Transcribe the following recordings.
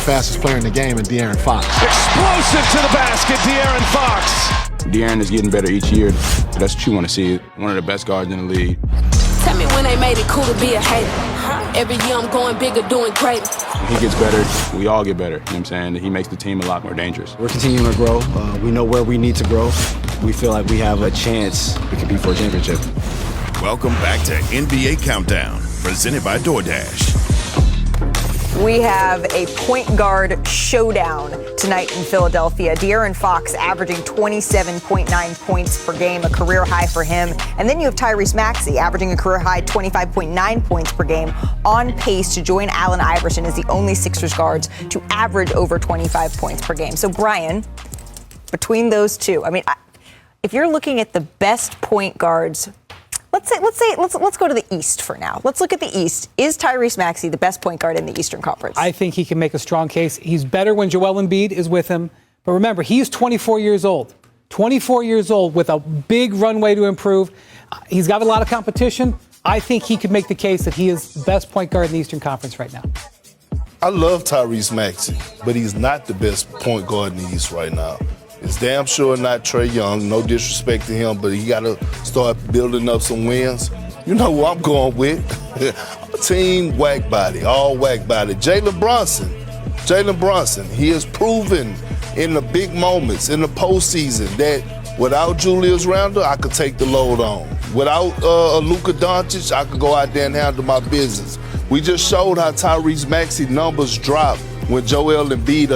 fastest player in the game in De'Aaron Fox. Explosive to the basket, De'Aaron Fox. De'Aaron is getting better each year. That's what you want to see. One of the best guards in the league. Tell me when they made it cool to be a hater. Every year I'm going bigger, doing great. He gets better. We all get better. You know what I'm saying? He makes the team a lot more dangerous. We're continuing to grow. We know where we need to grow. We feel like we have a chance. We can be for a championship. Welcome back to NBA Countdown, presented by DoorDash. We have a point guard showdown tonight in Philadelphia. De'Aaron Fox averaging 27.9 points per game, a career high for him. And then you have Tyrese Maxey averaging a career high 25.9 points per game, on pace to join Allen Iverson as the only Sixers guards to average over 25 points per game. So, Brian, between those two, I mean, if you're looking at the best point guards, let's go to the East for now. Let's look at the East. Is Tyrese Maxey the best point guard in the Eastern Conference? I think he can make a strong case. He's better when Joel Embiid is with him. But remember, he's 24 years old. 24 years old with a big runway to improve. He's got a lot of competition. I think he could make the case that he is the best point guard in the Eastern Conference right now. I love Tyrese Maxey, but he's not the best point guard in the East right now. It's damn sure not Trae Young. No disrespect to him, but he got to start building up some wins. You know who I'm going with? Team whack body, all whack body. Jalen Brunson. He has proven in the big moments, in the postseason, that without Julius Randle, I could take the load on. Without Luka Doncic, I could go out there and handle my business. We just showed how Tyrese Maxey numbers drop when Joel Embiid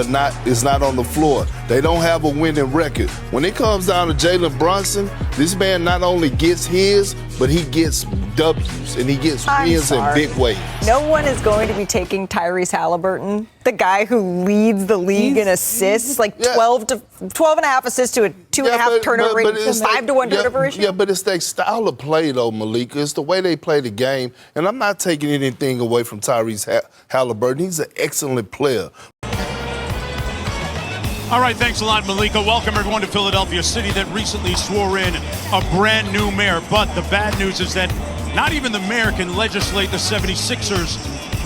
is not on the floor. They don't have a winning record. When it comes down to Jalen Brunson, this man not only gets his, but he gets W's and he gets wins in big ways. No one is going to be taking Tyrese Halliburton, the guy who leads the league in assists, like 12 and a half assists to a 2.5 turnover rate, 5-to-1 turnover ratio. Yeah, but it's their style of play, though, Malika. It's the way they play the game. And I'm not taking anything away from Tyrese Halliburton. He's an excellent player. All right, thanks a lot, Malika. Welcome, everyone, to Philadelphia, city that recently swore in a brand new mayor. But the bad news is that not even the mayor can legislate the 76ers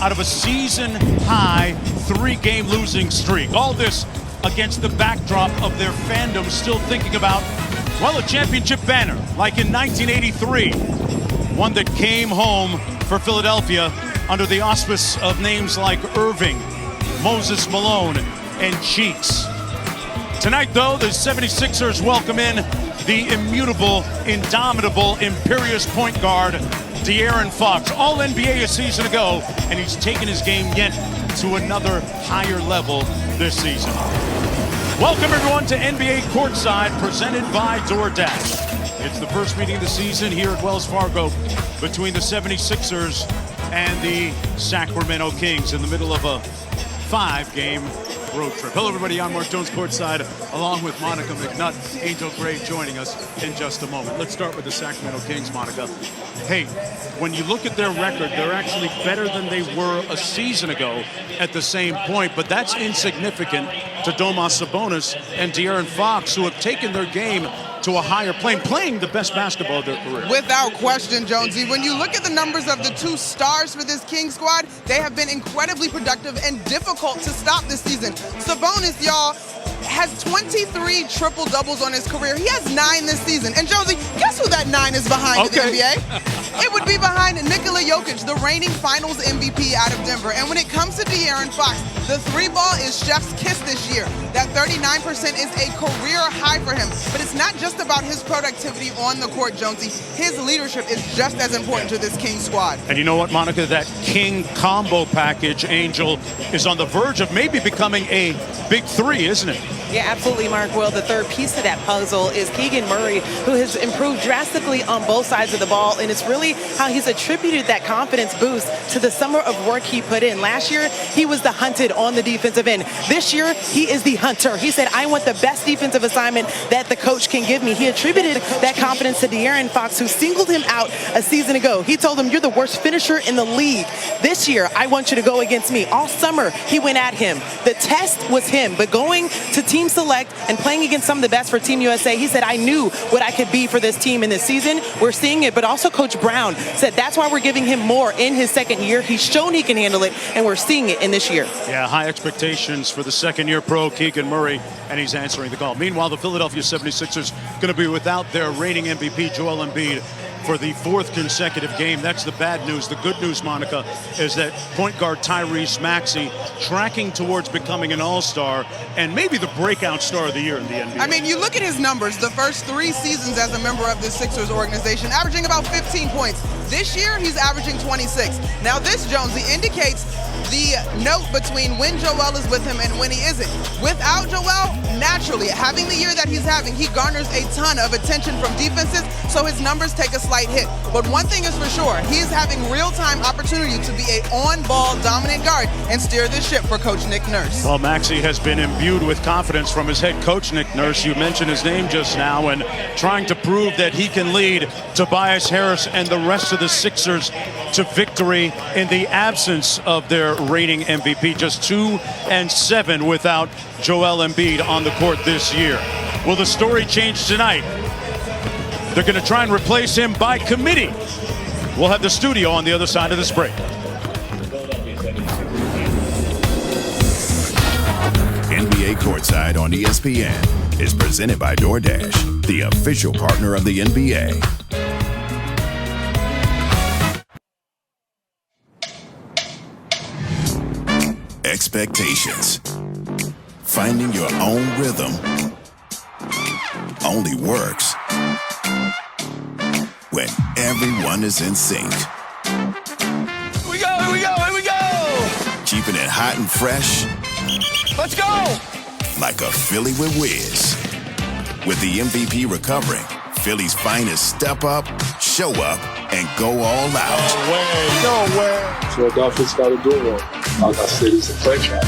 out of a season-high 3-game losing streak. All this against the backdrop of their fandom still thinking about, well, a championship banner, like in 1983. One that came home for Philadelphia under the auspice of names like Irving, Moses Malone, and Cheeks. Tonight, though, the 76ers welcome in the immutable, indomitable, imperious point guard, De'Aaron Fox. All NBA a season ago, and he's taken his game yet to another higher level this season. Welcome, everyone, to NBA Courtside, presented by DoorDash. It's the first meeting of the season here at Wells Fargo between the 76ers and the Sacramento Kings in the middle of a 5-game road trip. Hello, everybody. I'm Mark Jones, courtside, along with Monica McNutt. Angel Gray joining us in just a moment. Let's start with the Sacramento Kings, Monica. Hey, when you look at their record, they're actually better than they were a season ago at the same point, but that's insignificant to Domas Sabonis and De'Aaron Fox, who have taken their game to a higher plane, playing the best basketball of their career. Without question, Jonesy. When you look at the numbers of the two stars for this Kings squad, they have been incredibly productive and difficult to stop this season. Sabonis, y'all, has 23 triple-doubles on his career. He has 9 this season. And Jonesy, guess who that 9 is behind in the NBA? It would be behind Nikola Jokic, the reigning finals MVP out of Denver. And when it comes to De'Aaron Fox, the 3-ball is chef's kiss this year. That 39% is a career high for him. But it's not just about his productivity on the court, Jonesy. His leadership is just as important to this King squad. And you know what, Monica? That King combo package, Angel, is on the verge of maybe becoming a big 3, isn't it? Yeah, absolutely, Mark. Well, the third piece to that puzzle is Keegan Murray, who has improved drastically on both sides of the ball, and it's really how he's attributed that confidence boost to the summer of work he put in. Last year, he was the hunted on the defensive end. This year, he is the hunter. He said, I want the best defensive assignment that the coach can give me. He attributed that confidence to De'Aaron Fox, who singled him out a season ago. He told him, you're the worst finisher in the league. This year, I want you to go against me. All summer, he went at him. The test was him, but going to Team Select and playing against some of the best for Team USA, he said, I knew what I could be for this team in this season. We're seeing it, but also Coach ground. Said that's why we're giving him more in his second year. He's shown he can handle it, and we're seeing it in this year. Yeah, high expectations for the second-year pro, Keegan Murray, and he's answering the call. Meanwhile, the Philadelphia 76ers going to be without their reigning MVP, Joel Embiid, for the fourth consecutive game. That's the bad news. The good news, Monica, is that point guard Tyrese Maxey tracking towards becoming an all-star and maybe the breakout star of the year in the NBA. I mean, you look at his numbers, the first 3 seasons as a member of the Sixers organization, averaging about 15 points. This year, he's averaging 26. Now this, Jonesy, indicates the note between when Joel is with him and when he isn't. Without Joel, naturally, having the year that he's having, he garners a ton of attention from defenses, so his numbers take a slight hit. But one thing is for sure, he's having real-time opportunity to be an on-ball dominant guard and steer this ship for Coach Nick Nurse. Well, Maxey has been imbued with confidence from his head coach, Nick Nurse. You mentioned his name just now, and trying to prove that he can lead Tobias Harris and the rest of the Sixers to victory in the absence of their reigning MVP. Just 2-7 without Joel Embiid on the court this year. Will the story change tonight? They're going to try and replace him by committee. We'll have the studio on the other side of this break. NBA Courtside on ESPN is presented by DoorDash, the official partner of the NBA. Expectations. Finding your own rhythm only works when everyone is in sync. Here we go, here we go, here we go! Keeping it hot and fresh. Let's go! Like a Philly with Wiz. With the MVP recovering, Philly's finest step up, show up, and go all out. No way. Philadelphia's got to do it. Like I said, it's a play track.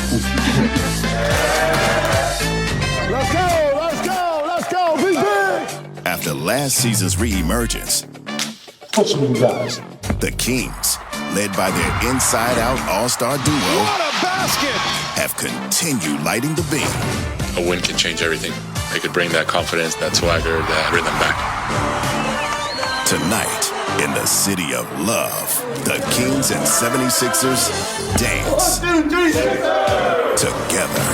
Let's go, let's go, let's go, be big! After last season's reemergence, What's with you guys? the Kings, led by their inside-out all-star duo, What a basket! have continued lighting the beam. A win can change everything. They could bring that confidence, that swagger, that rhythm back. Tonight, in the city of love, the Kings and 76ers dance together.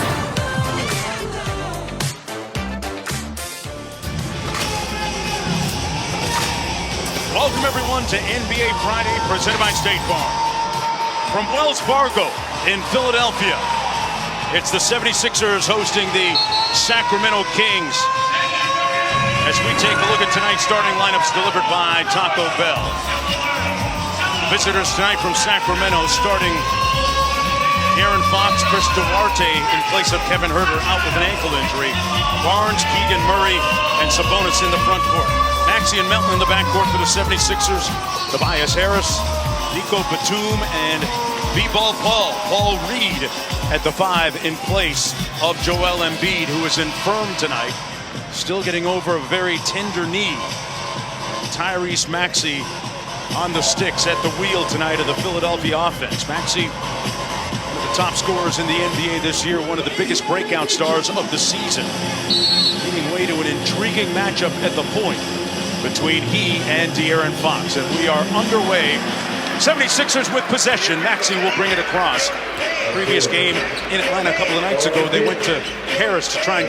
Welcome, everyone, to NBA Friday, presented by State Farm. From Wells Fargo in Philadelphia, it's the 76ers hosting the Sacramento Kings. As we take a look at tonight's starting lineups delivered by Taco Bell. Visitors tonight from Sacramento starting Aaron Fox, Chris Duarte in place of Kevin Huerter out with an ankle injury. Barnes, Keegan Murray, and Sabonis in the front court. Maxey and Melton in the backcourt for the 76ers. Tobias Harris, Nico Batum, and B-Ball Paul Reed at the 5 in place of Joel Embiid, who is infirm tonight. Still getting over a very tender knee. Tyrese Maxey on the sticks at the wheel tonight of the Philadelphia offense. Maxey, one of the top scorers in the NBA this year, one of the biggest breakout stars of the season. Giving way to an intriguing matchup at the point between he and De'Aaron Fox. And we are underway. 76ers with possession. Maxey will bring it across. Previous game in Atlanta a couple of nights ago, they went to Harris to try and